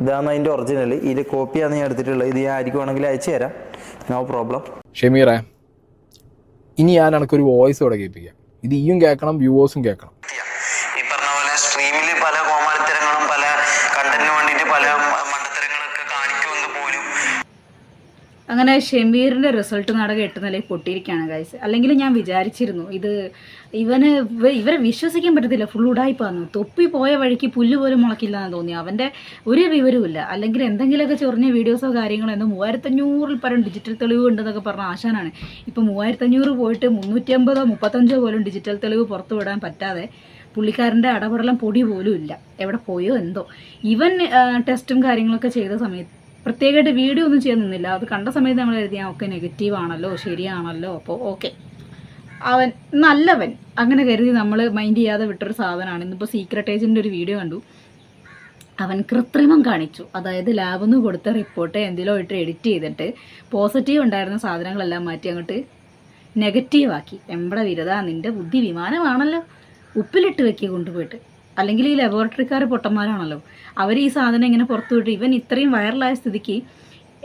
ഇതാണ് അതിൻ്റെ ഒറിജിനൽ. ഇതിൽ കോപ്പിയാണ് ഞാൻ എടുത്തിട്ടുള്ളത്. ഇത് ഞാൻ ആയിരിക്കും വേണമെങ്കിൽ അയച്ചു തരാം, നോ പ്രോബ്ലം. ഷമീറെ, ഇനി ഞാൻ എനിക്കൊരു വോയിസ് ഇവിടെ കേൾപ്പിക്കാം. ഇത് ഈയും കേൾക്കണം, വ്യൂവേഴ്സും കേൾക്കണം. ഈ പറഞ്ഞ പോലെ സ്ട്രീമിൽ പല കോമാളിത്തരങ്ങളും പല കണ്ടന്റിന് വേണ്ടിയിട്ട് പല മണ്ടത്തരങ്ങളൊക്കെ കാണിക്കുമെന്ന് പോലും. അങ്ങനെ ഷമീറിൻ്റെ റിസൾട്ട് നാടകം 8 നിലയിൽ പൊട്ടിയിരിക്കുകയാണ് ഗൈസ്. അല്ലെങ്കിൽ ഞാൻ വിചാരിച്ചിരുന്നു ഇവരെ വിശ്വസിക്കാൻ പറ്റത്തില്ല, ഫുൾ ഉടായിപ്പാന്ന്. തൊപ്പി പോയ വഴിക്ക് പുല്ല് പോലും മുളക്കില്ല എന്ന് തോന്നി. അവൻ്റെ ഒരു വിവരവുമില്ല. അല്ലെങ്കിൽ എന്തെങ്കിലുമൊക്കെ ചൊറിഞ്ഞ വീഡിയോസോ കാര്യങ്ങളോ എന്തോ 3500 പരം ഡിജിറ്റൽ തെളിവ് ഉണ്ടെന്നൊക്കെ പറഞ്ഞ ആശാനാണ്. ഇപ്പം 3500 പോയിട്ട് 350 35 പോലും ഡിജിറ്റൽ തെളിവ് പുറത്തു വിടാൻ പറ്റാതെ പുള്ളിക്കാരൻ്റെ അടപടലം പൊടി പോലും ഇല്ല. എവിടെ പോയോ എന്തോ. ഇവൻ ടെസ്റ്റും കാര്യങ്ങളൊക്കെ ചെയ്ത സമയത്ത് പ്രത്യേകമായിട്ട് വീഡിയോ ഒന്നും ചെയ്യാൻ നിന്നില്ല. അത് കണ്ട സമയത്ത് നമ്മൾ എഴുതിയാൽ ഒക്കെ നെഗറ്റീവ് ആണല്ലോ, ശരിയാണല്ലോ, അപ്പോൾ ഓക്കെ അവൻ നല്ലവൻ അങ്ങനെ കരുതി നമ്മൾ മൈൻഡ് ചെയ്യാതെ വിട്ടൊരു സാധനമാണ്. ഇന്നിപ്പോൾ സീക്രട്ട് ഏജൻറ്റിൻ്റെ ഒരു വീഡിയോ കണ്ടു. അവൻ കൃത്രിമം കാണിച്ചു. അതായത് ലാബിൽ നിന്ന് കൊടുത്ത റിപ്പോർട്ട് എന്തിലോ ഇട്ട് എഡിറ്റ് ചെയ്തിട്ട് പോസിറ്റീവ് ഉണ്ടായിരുന്ന സാധനങ്ങളെല്ലാം മാറ്റി അങ്ങോട്ട് നെഗറ്റീവാക്കി. എമ്പടെ വിരതാ, നിൻ്റെ ബുദ്ധി വിമാനമാണല്ലോ, ഉപ്പിലിട്ട് വെക്കുക കൊണ്ടുപോയിട്ട്. അല്ലെങ്കിൽ ഈ ലബോറട്ടറിക്കാർ പൊട്ടന്മാരാണല്ലോ. അവർ ഈ സാധനം ഇങ്ങനെ പുറത്തു വിട്ട് ഇവൻ ഇത്രയും വൈറലായ സ്ഥിതിക്ക്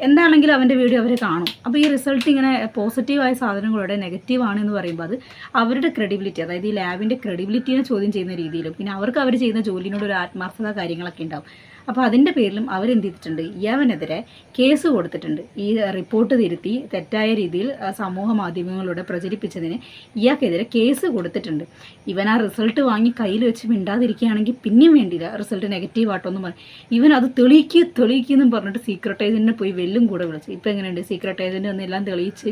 എന്താണെങ്കിലും അവൻ്റെ വീഡിയോ അവർ കാണും. അപ്പോൾ ഈ റിസൾട്ട് ഇങ്ങനെ പോസിറ്റീവായ സാധനങ്ങളുടെ നെഗറ്റീവ് ആണെന്ന് പറയുമ്പോൾ അത് അവരുടെ ക്രെഡിബിലിറ്റി, അതായത് ഈ ലാബിൻ്റെ ക്രെഡിബിലിറ്റിനെ ചോദ്യം ചെയ്യുന്ന രീതിയിലും പിന്നെ അവർക്ക് അവർ ചെയ്യുന്ന ജോലിനോട് ഒരു ആത്മാർത്ഥത കാര്യങ്ങളൊക്കെ ഉണ്ടാവും. അപ്പോൾ അതിൻ്റെ പേരിലും അവരെന്ത് ചെയ്തിട്ടുണ്ട്, ഇയാവനെതിരെ കേസ് കൊടുത്തിട്ടുണ്ട്. ഈ റിപ്പോർട്ട് തിരുത്തി തെറ്റായ രീതിയിൽ സമൂഹ മാധ്യമങ്ങളിലൂടെ പ്രചരിപ്പിച്ചതിന് ഇയാൾക്കെതിരെ കേസ് കൊടുത്തിട്ടുണ്ട്. ഇവൻ ആ റിസൾട്ട് വാങ്ങി കയ്യിൽ വെച്ച് മിണ്ടാതിരിക്കുകയാണെങ്കിൽ പിന്നെയും വേണ്ടിയില്ല, റിസൾട്ട് നെഗറ്റീവ് ആട്ടോന്നും പറയും. ഇവൻ അത് തെളിയിക്കുമെന്നും പറഞ്ഞിട്ട് സീക്രട്ട് ഏജൻറ്റിനെ പോയി വെല്ലും കൂടെ വിളിച്ചു. ഇപ്പം എങ്ങനെയുണ്ട്, സീക്രട്ട് ഏജൻറ്റ് ഒന്നെല്ലാം തെളിയിച്ച്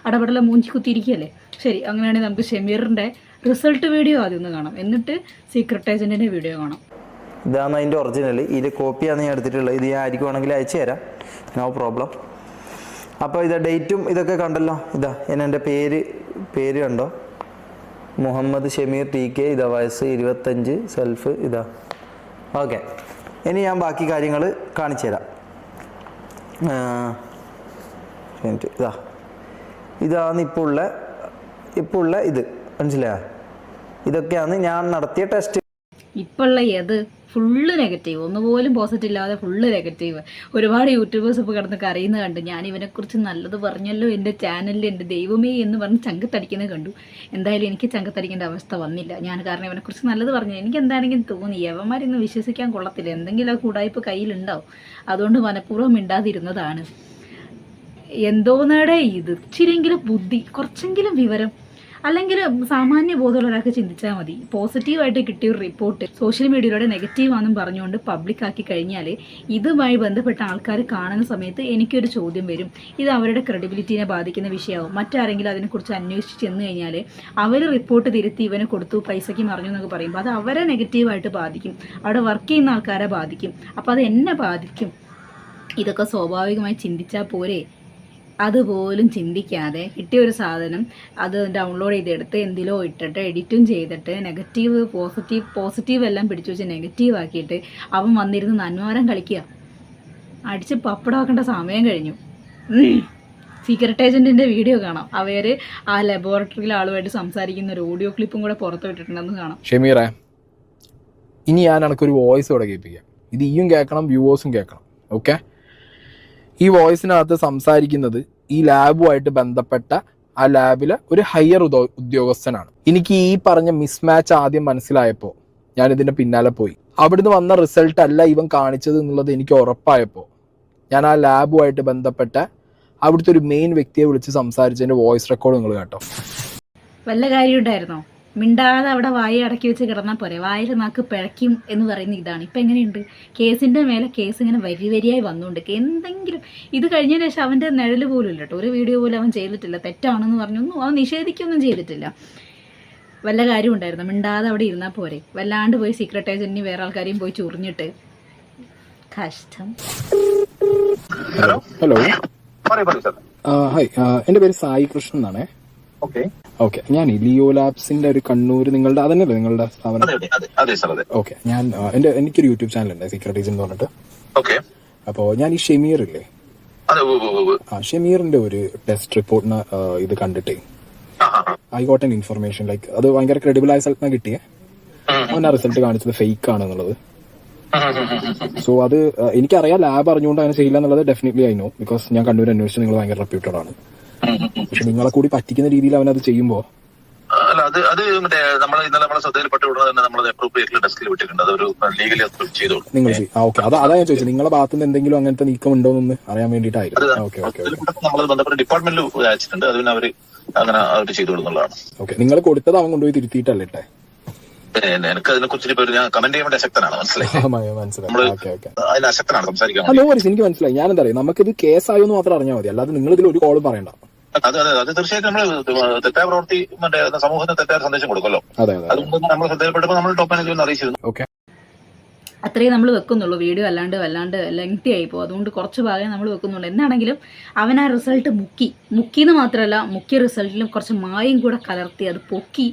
അടപടല മൂഞ്ചി കുത്തിയിരിക്കുകയല്ലേ. ശരി, അങ്ങനെയാണെങ്കിൽ നമുക്ക് ഷമീറിൻ്റെ റിസൾട്ട് വീഡിയോ ആദ്യം ഒന്ന് കാണാം, എന്നിട്ട് സീക്രട്ട് ഏജൻറ്റിൻ്റെ വീഡിയോ കാണാം. ഇതാണ് അതിൻ്റെ ഒറിജിനൽ. ഇതിൽ കോപ്പിയാണ് ഞാൻ എടുത്തിട്ടുള്ളത്. ഇത് ഞാൻ ആയിരിക്കും വേണമെങ്കിൽ അയച്ചു തരാം, നോ പ്രോബ്ലം. അപ്പോൾ ഇതാ ഡേറ്റും ഇതൊക്കെ കണ്ടല്ലോ. ഇതാ എൻ്റെ പേര് കണ്ടോ, മുഹമ്മദ് ഷമീർ TK. ഇതാ വയസ്സ് 25, സെൽഫ് ഇതാ. ഓക്കെ, ഇനി ഞാൻ ബാക്കി കാര്യങ്ങൾ കാണിച്ചു തരാം. ഇതാണ് ഇപ്പോൾ ഉള്ള ഇത് മനസ്സിലായോ. ഇതൊക്കെയാണ് ഞാൻ നടത്തിയ ടെസ്റ്റ്. ഇപ്പോൾ ഉള്ള ഏത് ഫുള്ള് നെഗറ്റീവ്, ഒന്നുപോലും പോസിറ്റീവ് ഇല്ലാതെ ഫുള്ള് നെഗറ്റീവ്. ഒരുപാട് യൂട്യൂബേഴ്സ് ഇപ്പോൾ കിടന്ന് കരയുന്നത് കണ്ട്. ഞാൻ ഇവനെക്കുറിച്ച് നല്ലത് പറഞ്ഞല്ലോ എൻ്റെ ചാനലിൽ, എൻ്റെ ദൈവമേ എന്ന് പറഞ്ഞ് ചങ്കത്തടിക്കുന്നത് കണ്ടു. എന്തായാലും എനിക്ക് ചങ്കത്തടിക്കേണ്ട അവസ്ഥ വന്നില്ല. കാരണം ഇവനെക്കുറിച്ച് നല്ലത് പറഞ്ഞു. എനിക്ക് എന്താണെങ്കിലും തോന്നി യവന്മാരൊന്നും വിശ്വസിക്കാൻ കൊള്ളത്തില്ല, എന്തെങ്കിലും കൂടായ്പ കയ്യിലുണ്ടാവും. അതുകൊണ്ട് മനഃപൂർവ്വം മിണ്ടാതിരുന്നതാണ്. എന്തോന്നേടെ ഇത് ഇച്ചിരിയെങ്കിലും ബുദ്ധി, കുറച്ചെങ്കിലും വിവരം, അല്ലെങ്കിൽ സാമാന്യ ബോധമുള്ള ഒരാൾക്ക് ചിന്തിച്ചാൽ മതി. പോസിറ്റീവായിട്ട് കിട്ടിയൊരു റിപ്പോർട്ട് സോഷ്യൽ മീഡിയയിലൂടെ നെഗറ്റീവാണെന്നും പറഞ്ഞുകൊണ്ട് പബ്ലിക്കാക്കി കഴിഞ്ഞാൽ ഇതുമായി ബന്ധപ്പെട്ട ആൾക്കാർ കാണുന്ന സമയത്ത് എനിക്കൊരു ചോദ്യം വരും. ഇത് അവരുടെ ക്രെഡിബിലിറ്റിനെ ബാധിക്കുന്ന വിഷയമാവും. മറ്റാരെങ്കിലും അതിനെക്കുറിച്ച് അന്വേഷിച്ച് ചെന്ന് കഴിഞ്ഞാൽ അവർ റിപ്പോർട്ട് തിരുത്തി ഇവന് കൊടുത്തു, പൈസയ്ക്ക് മറിഞ്ഞു എന്നൊക്കെ പറയുമ്പോൾ അത് അവരെ നെഗറ്റീവായിട്ട് ബാധിക്കും, അവിടെ വർക്ക് ചെയ്യുന്ന ആൾക്കാരെ ബാധിക്കും. അപ്പോൾ അത് എന്നെ ബാധിക്കും. ഇതൊക്കെ സ്വാഭാവികമായി ചിന്തിച്ചാൽ പോരെ. അതുപോലും ചിന്തിക്കാതെ കിട്ടിയൊരു സാധനം അത് ഡൗൺലോഡ് ചെയ്തെടുത്ത് എന്തിലോ ഇട്ടിട്ട് എഡിറ്റും ചെയ്തിട്ട് നെഗറ്റീവ് പോസിറ്റീവ് എല്ലാം പിടിച്ചു വെച്ച് നെഗറ്റീവ് ആക്കിയിട്ട് അവൻ വന്നിരുന്ന് നന്മാരം കളിക്കുക. അടിച്ച് പപ്പടമാക്കേണ്ട സമയം കഴിഞ്ഞു. സീക്രട്ട് ഏജൻറ്റിൻ്റെ വീഡിയോ കാണാം. അവർ ആ ലബോറട്ടറിയിലെ ആളുമായിട്ട് സംസാരിക്കുന്ന ഒരു ഓഡിയോ ക്ലിപ്പും കൂടെ പുറത്തു വിട്ടിട്ടുണ്ടെന്ന് കാണാം. ഷമീറെ, ഇനി ഞാൻ എനിക്കൊരു വോയിസ് ഇവിടെ കേൾപ്പിക്കാം. ഇത് ഈയും കേൾക്കണം, വ്യൂവേഴ്സും കേൾക്കണം. ഓക്കെ, ഈ വോയിസിനകത്ത് സംസാരിക്കുന്നത് ഈ ലാബുമായിട്ട് ബന്ധപ്പെട്ട ആ ലാബിലെ ഒരു ഹയർ ഉദ്യോഗസ്ഥനാണ്. എനിക്ക് ഈ പറഞ്ഞ മിസ്മാച്ച് ആദ്യം മനസ്സിലായപ്പോൾ ഞാൻ ഇതിൻ്റെ പിന്നാലെ പോയി. അവിടുന്ന് വന്ന റിസൾട്ട് അല്ല ഇവൻ കാണിച്ചത് എന്നുള്ളത് എനിക്ക് ഉറപ്പായപ്പോൾ ഞാൻ ആ ലാബുമായിട്ട് ബന്ധപ്പെട്ട അവിടുത്തെ ഒരു മെയിൻ വ്യക്തിയെ വിളിച്ച് സംസാരിച്ചതിൻ്റെ വോയിസ് റെക്കോർഡ് നിങ്ങൾ കേട്ടോ. വല്ല കാര്യം ഉണ്ടായിരുന്നോ? മിണ്ടാതെ അവിടെ വായ അടക്കി വെച്ച് കിടന്നാൽ പോരെ. വായിൽ നാക്ക് പിഴയ്ക്കും എന്ന് പറയുന്ന ഇതാണ്. ഇപ്പം എങ്ങനെയുണ്ട്, കേസിൻ്റെ മേലെ കേസ് ഇങ്ങനെ വരിയായി വന്നുകൊണ്ട് എന്തെങ്കിലും ഇത് കഴിഞ്ഞതിന് ശേഷം അവൻ്റെ നിഴൽ പോലും ഇല്ല കേട്ടോ. ഒരു വീഡിയോ പോലും അവൻ ചെയ്തിട്ടില്ല. തെറ്റാണെന്ന് പറഞ്ഞൊന്നും അവൻ നിഷേധിക്കൊന്നും ചെയ്തിട്ടില്ല. വല്ല കാര്യം ഉണ്ടായിരുന്നു, മിണ്ടാതെ അവിടെ ഇരുന്നാൽ പോരെ. വല്ലാണ്ട് പോയി സീക്രട്ട് ഏജൻറ്റിന് വേറെ ആൾക്കാരെയും പോയി ചൊറിഞ്ഞിട്ട് കഷ്ടം. ഹലോ, ഹായ്, എൻ്റെ പേര് സായി കൃഷ്ണൻ എന്നാണേ. ഓക്കെ, ഞാൻ ലിയോ ലാബ്സിന്റെ ഒരു കണ്ണൂർ, നിങ്ങളുടെ അതന്നെയല്ലേ നിങ്ങളുടെ സ്ഥാപനം? ഓക്കെ, എനിക്കൊരു യൂട്യൂബ് ചാനലുണ്ട് സീക്രട്ട് ഏജന്റ് എന്ന് പറഞ്ഞിട്ട്. അപ്പോ ഞാൻ ഈ ഷമീർ ഇല്ലേ, ഷമീറിന്റെ ഒരു ടെസ്റ്റ് റിപ്പോർട്ടിന് ഇത് കണ്ടിട്ടേ I got an information, like അത് ഭയങ്കര ക്രെഡിബിൾ ആയ സ്ഥലത്താണ് കിട്ടിയേ. അവൻ ആ റിസൾട്ട് കാണിച്ചത് ഫേക്ക് ആണെന്നുള്ളത്. സോ അത് എനിക്കറിയാം ലാബ് അറിഞ്ഞുകൊണ്ട് അങ്ങനെ ചെയ്യില്ല എന്നുള്ളത് ഡെഫിനറ്റ്ലി ഐ നോ, ബിക്കോസ് ഞാൻ കണ്ണൂർ അന്വേഷിച്ച് നിങ്ങൾ ഭയങ്കര റെപ്യൂട്ടഡ് ആണ്. പക്ഷെ നിങ്ങളെ കൂടി പറ്റിക്കുന്ന രീതിയിൽ അവനത് ചെയ്യുമ്പോൾ അല്ല അത് മറ്റേ നമ്മൾ ഇന്നലെ നമ്മളെ ശ്രദ്ധയിൽപ്പെട്ട ഉടനെ തന്നെ നമ്മൾ അപ്രോപ്രിയേറ്റ്ലി ഡെസ്കിൽ വിട്ടിട്ടുണ്ട്. അതൊരു ലീഗലി ചെയ്തോളൂ. നിങ്ങൾ ഓക്കെ, അതാ ഞാൻ ചോദിച്ചത്, നിങ്ങളുടെ ഭാഗത്ത് നിന്ന് എന്തെങ്കിലും അങ്ങനത്തെ നീക്കം ഉണ്ടോ എന്ന് അറിയാൻ വേണ്ടിയിട്ടായിരുന്നു. ഓക്കെ ഓക്കെ നമ്മൾ ബന്ധപ്പെട്ട ഡിപ്പാർട്ട്മെന്റിൽ അയച്ചിട്ടുണ്ട്. അത് പിന്നെ അങ്ങനെ അവർ ചെയ്തോളുന്നതാണ്. ഓക്കെ, നിങ്ങൾ കൊടുത്തത് അവൻ കൊണ്ടുപോയി തിരുത്തിയിട്ടല്ലേ ഇട്ടെ? എനിക്ക് അതിനെ കുറിച്ച് ഞാൻ കമന്റ് ചെയ്യാൻ വേണ്ടി അശക്തനാണ്, മനസ്സിലായി. അതിന് അശക്തനാണ് സംസാരിക്കാൻ. നോ വരീസ്, എനിക്ക് മനസ്സിലായി. ഞാൻ എന്താ പറയുക, നമുക്കിത് കേസായോ എന്ന് മാത്രം അറിഞ്ഞാൽ മതി, അല്ലാതെ നിങ്ങൾ ഇതിൽ ഒരു കോളും പറയണ്ട. അത് തീർച്ചയായിട്ടും നമ്മൾ തെറ്റായ പ്രവൃത്തി മറ്റേ സമൂഹത്തിന് തെറ്റായ സന്ദേശം കൊടുക്കല്ലോ. അതുകൊണ്ട് നമ്മൾ ശ്രദ്ധയിൽപ്പെട്ടപ്പോൾ നമ്മൾ ടോപ്പ് മാനേജ്മെന്റ് അറിയിച്ചിരുന്നു. ഓക്കെ, അത്രയും നമ്മൾ വെക്കുന്നുള്ളൂ. വീഡിയോ വല്ലാണ്ട് ലെങ്തി ആയിപ്പോൾ, അതുകൊണ്ട് കുറച്ച് ഭാഗം നമ്മൾ വെക്കുന്നുള്ളൂ. എന്താണെങ്കിലും അവൻ ആ റിസൾട്ട് മുക്കിന്ന് മാത്രമല്ല, മുക്കിയ റിസൾട്ടിലും കുറച്ച് മായം കൂടെ കലർത്തി അത് പൊക്കി,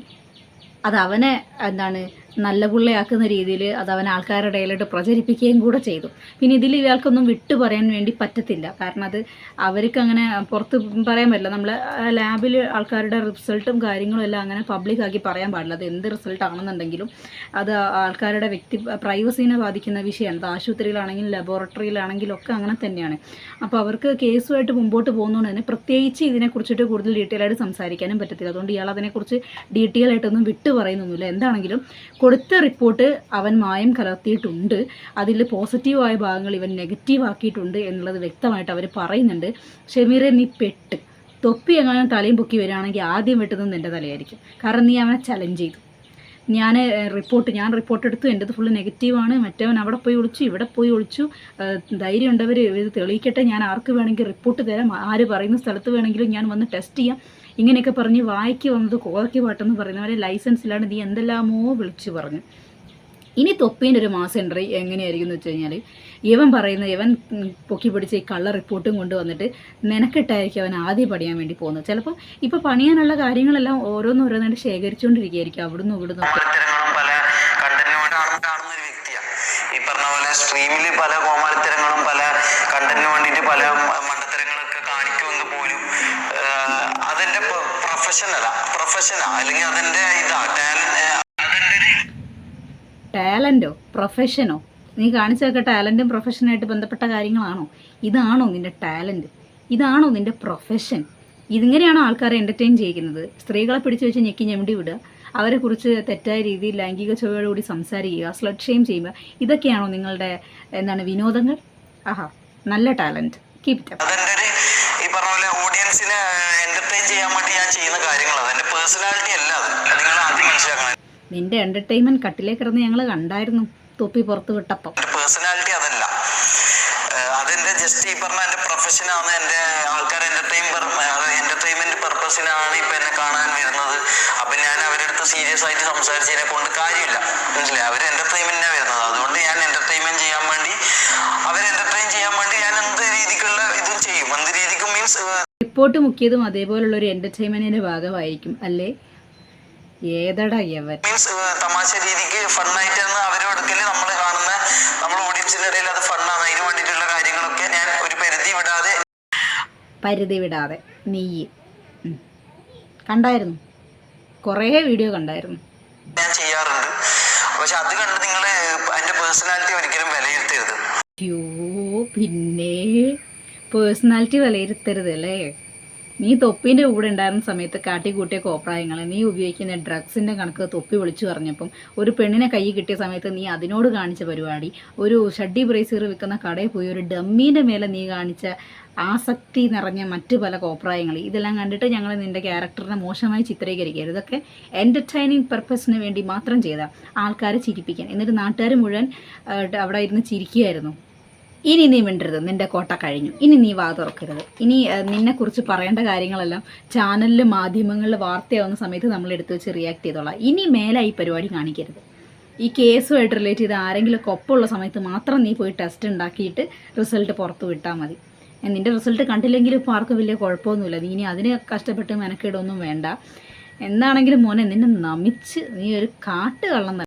അത് അവനെ നല്ല പുള്ളയാക്കുന്ന രീതിയിൽ അത് അവൻ ആൾക്കാരുടെ ഇടയിലോട്ട് പ്രചരിപ്പിക്കുകയും കൂടെ ചെയ്തു. പിന്നെ ഇതിൽ ഇയാൾക്കൊന്നും വിട്ടു പറയാൻ വേണ്ടി പറ്റത്തില്ല, കാരണം അത് അവർക്ക് അങ്ങനെ പുറത്ത് പറയാൻ പറ്റില്ല. നമ്മൾ ലാബിൽ ആൾക്കാരുടെ റിസൾട്ടും കാര്യങ്ങളും എല്ലാം അങ്ങനെ പബ്ലിക്കാക്കി പറയാൻ പാടില്ല. അത് എന്ത് റിസൾട്ട് ആണെന്നുണ്ടെങ്കിലും അത് ആൾക്കാരുടെ പ്രൈവസീനെ ബാധിക്കുന്ന വിഷയമാണ്. അത് ആശുപത്രിയിലാണെങ്കിലും ലബോറട്ടറിയിലാണെങ്കിലും ഒക്കെ അങ്ങനെ തന്നെയാണ്. അപ്പോൾ അവർക്ക് കേസുമായിട്ട് മുമ്പോട്ട് പോകുന്നതുകൊണ്ട് തന്നെ പ്രത്യേകിച്ച് ഇതിനെക്കുറിച്ചിട്ട് കൂടുതൽ ഡീറ്റെയിൽ ആയിട്ട് സംസാരിക്കാനും പറ്റത്തില്ല. അതുകൊണ്ട് ഇയാൾ അതിനെക്കുറിച്ച് ഡീറ്റെയിൽ ആയിട്ടൊന്നും വിട്ടു പറയുന്നൊന്നുമില്ല. എന്താണെങ്കിലും കൊടുത്ത റിപ്പോർട്ട് അവൻ മായം കലർത്തിയിട്ടുണ്ട്, അതിൽ പോസിറ്റീവായ ഭാഗങ്ങൾ ഇവൻ നെഗറ്റീവ് ആക്കിയിട്ടുണ്ട് എന്നുള്ളത് വ്യക്തമായിട്ട് അവർ പറയുന്നുണ്ട്. ഷമീറെ, നീ പെട്ട് തൊപ്പി എങ്ങാനും തലയും പൊക്കി വരികയാണെങ്കിൽ ആദ്യം വെട്ടുന്നത് നിൻ്റെ തലയായിരിക്കും. കാരണം നീ അവനെ ചലഞ്ച് ചെയ്തു. ഞാൻ റിപ്പോർട്ട് എടുത്തു, എൻ്റെത് ഫുള്ള് നെഗറ്റീവാണ്, മറ്റവൻ അവിടെ പോയി ഒളിച്ചു, ഇവിടെ പോയി ഒളിച്ചു, ധൈര്യം ഉണ്ടവർ ഇത് തെളിയിക്കട്ടെ, ഞാൻ ആർക്ക് വേണമെങ്കിൽ റിപ്പോർട്ട് തരാം, ആര് പറയുന്ന സ്ഥലത്ത് വേണമെങ്കിലും ഞാൻ വന്ന് ടെസ്റ്റ് ചെയ്യാം, ഇങ്ങനെയൊക്കെ പറഞ്ഞ് വായിക്ക് വന്നത് കോതയ്ക്ക് പാട്ടെന്ന് പറയുന്നവരെ ലൈസൻസ് ഇല്ലാണ്ട് നീ എന്തെല്ലാമോ വിളിച്ചു പറഞ്ഞു. ഇനി തൊപ്പീൻ്റെ ഒരു മാസം എൻട്രി എങ്ങനെയായിരിക്കും എന്ന് വെച്ച് കഴിഞ്ഞാൽ, ഇവൻ പൊക്കി പിടിച്ച് ഈ കള്ള റിപ്പോർട്ടും കൊണ്ടുവന്നിട്ട് നിനക്കിട്ടായിരിക്കും അവൻ ആദ്യം പണിയാൻ വേണ്ടി പോകുന്നത്. ചിലപ്പോൾ ഇപ്പോൾ പണിയാനുള്ള കാര്യങ്ങളെല്ലാം ഓരോന്നായിട്ട് ശേഖരിച്ചുകൊണ്ടിരിക്കുകയായിരിക്കും അവിടുന്ന് ഇവിടുന്ന്. ഈ പറഞ്ഞ പോലെ സ്ട്രീമിൽ പല കോമാളിത്തരങ്ങളും പല കണ്ടന്റിന് വേണ്ടിയിട്ട് പല മണ്ടത്തരങ്ങളൊക്കെ കാണിക്കുമെന്ന് പോലും അതെന്റെ പ്രൊഫഷനാ അല്ലെങ്കിൽ അതെന്റെ ടാലന്റോ പ്രൊഫഷനോ? നീ കാണിച്ചതൊക്കെ ടാലന്റും പ്രൊഫഷനായിട്ട് ബന്ധപ്പെട്ട കാര്യങ്ങളാണോ? ഇതാണോ നിന്റെ ടാലന്റ്? ഇതാണോ നിന്റെ പ്രൊഫഷൻ? ഇതിങ്ങനെയാണോ ആൾക്കാരെ എൻ്റർടൈൻ ചെയ്യിക്കുന്നത്? സ്ത്രീകളെ പിടിച്ചു വെച്ച് ഞെക്കി ഞെണ്ടി വിടുക, അവരെക്കുറിച്ച് തെറ്റായ രീതിയിൽ ലൈംഗിക ചൊവ്വയോടുകൂടി സംസാരിക്കുക, സ്ലട്ട് ഷെയിം ചെയ്യുക, ഇതൊക്കെയാണോ നിങ്ങളുടെ വിനോദങ്ങൾ? ആഹാ, നല്ല ടാലന്റ്, കീപ് ഇറ്റ് അപ്പ്. ഈ പറഞ്ഞ പോലെ ഓഡിയൻസിനെ എന്റർടൈൻ ചെയ്യാൻ വേണ്ടി ഞാൻ ചെയ്യുന്ന കാര്യങ്ങളാണ്. എന്റെ പേഴ്സണാലിറ്റി അല്ല അത്, നിങ്ങൾ ആദ്യം മനസ്സിലാക്കണം. നിന്റെ എന്റർടൈൻമെന്റ് കട്ടിലേക്ക് കിടന്ന് ഞങ്ങൾ കണ്ടായിരുന്നു തൊപ്പി പുറത്ത് വിട്ടപ്പം. പേഴ്സണാലിറ്റി അതല്ല, അതെന്റെ ജസ്റ്റ് ഈ പറഞ്ഞ എന്റെ പ്രൊഫഷനാണ്. എന്റെ ആൾക്കാർ എന്റർടൈൻമെന്റ് പർപ്പസിനാണ് ഇപ്പൊ എന്നെ കാണാൻ വരുന്നത്. അപ്പൊ ഞാൻ അവരുടെ അടുത്ത് സീരിയസ് ആയിട്ട് സംസാരിച്ചതിനെ കൊണ്ട് കാര്യമില്ല, മനസ്സിലായി? അവർ എന്റർടൈൻമെന്റിനാണ് വരുന്നത്. അതുകൊണ്ട് ഞാൻ എന്റർടൈൻമെന്റ് ചെയ്യാൻ വേണ്ടി ഞാൻ എന്ത് രീതിക്കുള്ള ഇതും ചെയ്യും. എന്ത് രീതിക്കും മീൻസ് റിപ്പോർട്ട് മുക്കിയതും അതേപോലുള്ള ഒരു എന്റർടൈൻമെന്റിന്റെ ഭാഗമായിരിക്കും അല്ലേ? ഏതടാ ഇവൻ? മീൻസ് തമാശ രീതിക്ക് ഫണ്ണായിട്ടാണ് അവരുടെ അടുക്കൽ നമ്മൾ കാണുന്ന, നമ്മൾ ഓഡിയൻസിന്റെ ഇടയിൽ അത് ഫണ്ണാണ്. അതിന് വേണ്ടിയിട്ടുള്ള കാര്യങ്ങളൊക്കെ ഞാൻ ഒരു പരിധി വിടാതെ നീ കണ്ടായിരുന്നു, കുറേ വീഡിയോ കണ്ടായിരുന്നു. ഞാൻ ചെയ്യാറുണ്ട്. പക്ഷെ അത് കണ്ട് നിങ്ങൾ അതിന്റെ പേഴ്സണാലിറ്റി ഒരിക്കലും വിലയിരുത്തരുത്. അയ്യോ, പിന്നെ പേഴ്സണാലിറ്റി വിലയിരുത്തരുത് അല്ലേ? നീ തൊപ്പിൻ്റെ കൂടെ ഉണ്ടായിരുന്ന സമയത്ത് കാട്ടിക്കൂട്ടിയ കോപ്രായങ്ങൾ, നീ ഉപയോഗിക്കുന്ന ഡ്രഗ്സിൻ്റെ കണക്ക് തൊപ്പി വിളിച്ചു പറഞ്ഞപ്പം, ഒരു പെണ്ണിനെ കൈ കിട്ടിയ സമയത്ത് നീ അതിനോട് കാണിച്ച പരിപാടി, ഒരു ഷഡ്ഡി ബ്രേസർ വിൽക്കുന്ന കടയിൽ പോയി ഒരു ഡമ്മീൻ്റെ മേലെ നീ കാണിച്ച ആസക്തി നിറഞ്ഞ മറ്റു പല കോപ്രായങ്ങൾ, ഇതെല്ലാം കണ്ടിട്ട് ഞങ്ങൾ നിൻ്റെ ക്യാരക്ടറിനെ മോശമായി ചിത്രീകരിക്കരുത്. ഇതൊക്കെ എൻ്റർടൈനിങ് പർപ്പസിന് വേണ്ടി മാത്രം ചെയ്ത ആൾക്കാരെ ചിരിപ്പിക്കാൻ. എന്നിട്ട് നാട്ടുകാർ മുഴുവൻ അവിടെ ഇരുന്ന് ചിരിക്കുകയായിരുന്നു. ഇനി നീ മിണ്ടരുത്, നിൻ്റെ കോട്ട കഴിഞ്ഞു. ഇനി നീ വാ തുറക്കരുത്. ഇനി നിന്നെക്കുറിച്ച് പറയേണ്ട കാര്യങ്ങളെല്ലാം ചാനലിൽ മാധ്യമങ്ങളിൽ വാർത്തയാവുന്ന സമയത്ത് നമ്മൾ എടുത്ത് വെച്ച് റിയാക്ട് ചെയ്തോളാം. ഇനി മേലെ ഈ പരിപാടി കാണിക്കരുത്. ഈ കേസുമായിട്ട് റിലേറ്റ് ചെയ്ത് ആരെങ്കിലുമൊക്കെ ഒപ്പമുള്ള സമയത്ത് മാത്രം നീ പോയി ടെസ്റ്റ് ഉണ്ടാക്കിയിട്ട് റിസൾട്ട് പുറത്ത് വിട്ടാൽ മതി. നിൻ്റെ റിസൾട്ട് കണ്ടില്ലെങ്കിലും ഇപ്പോൾ ആർക്കും വലിയ കുഴപ്പമൊന്നുമില്ല. നീ ഇനി അതിന് കഷ്ടപ്പെട്ട് മെനക്കേടൊന്നും വേണ്ട. എന്താണെങ്കിലും മോനെ, നിന്നെ നമിച്ച് നീ ഒരു കാട്ടുകള്ളം